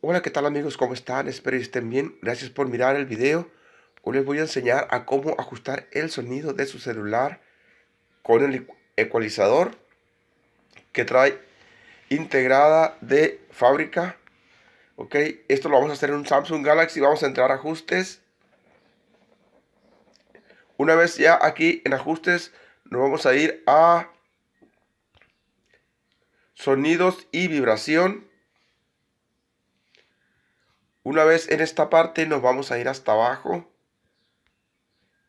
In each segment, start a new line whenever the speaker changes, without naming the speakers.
Hola, ¿qué tal amigos? ¿Cómo están? Espero que estén bien. Gracias por mirar el video. Hoy les voy a enseñar a cómo ajustar el sonido de su celular con el ecualizador que trae integrada de fábrica. Ok, esto lo vamos a hacer en un Samsung Galaxy. Vamos a entrar a ajustes. Una vez ya aquí en ajustes, nos vamos a ir a sonidos y vibración. Una vez en esta parte, nos vamos a ir hasta abajo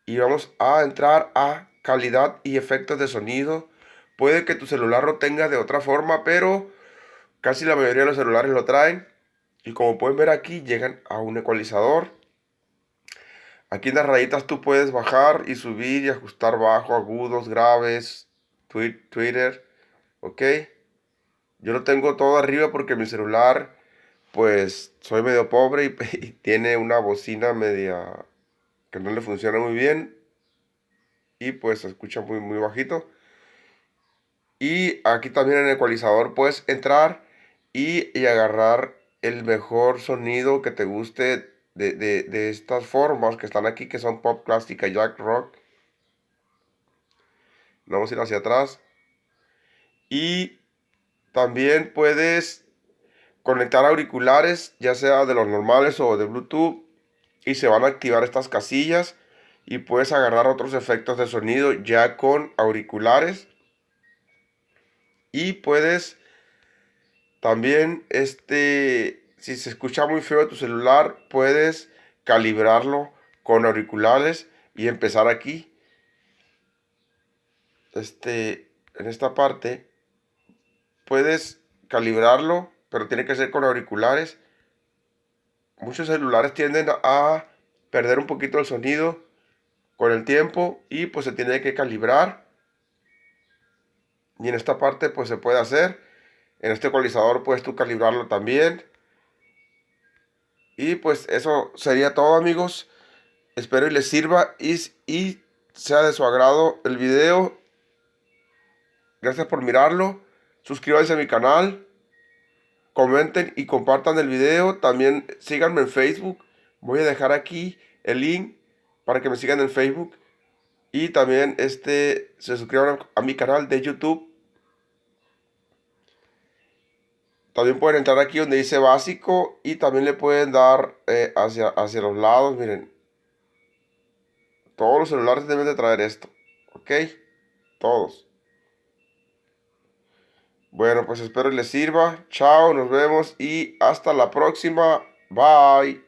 y vamos a entrar a calidad y efectos de sonido. Puede que tu celular lo tenga de otra forma, pero casi la mayoría de los celulares lo traen. Y como pueden ver aquí, llegan a un ecualizador. Aquí en las rayitas tú puedes bajar y subir y ajustar bajo, agudos, graves, Twitter, ok. Yo lo tengo todo arriba porque mi celular, pues soy medio pobre y tiene una bocina media que no le funciona muy bien y pues se escucha muy bajito. Y aquí también en el ecualizador puedes entrar y agarrar el mejor sonido que te guste de estas formas que están aquí, que son Pop, Clásica, Jack, Rock. Vamos a ir hacia atrás. Y también puedes conectar auriculares, ya sea de los normales o de Bluetooth, y se van a activar estas casillas. Y puedes agarrar otros efectos de sonido ya con auriculares. Y puedes también, si se escucha muy feo de tu celular, puedes calibrarlo con auriculares y empezar aquí. En esta parte, puedes calibrarlo, pero tiene que ser con auriculares. Muchos celulares tienden a perder un poquito el sonido con el tiempo y pues se tiene que calibrar. Y en esta parte pues se puede hacer. En este ecualizador puedes tú calibrarlo también. Y pues eso sería todo, amigos. Espero y les sirva y sea de su agrado el video. Gracias por mirarlo. Suscríbanse a mi canal. Comenten y compartan el video. También síganme en Facebook. Voy a dejar aquí el link para que me sigan en Facebook. Y también se suscriban a mi canal de YouTube. También pueden entrar aquí donde dice básico. Y también le pueden dar hacia los lados. Miren. Todos los celulares deben de traer esto. ¿Ok? Todos. Bueno, pues espero les sirva. Chao, nos vemos y hasta la próxima. Bye.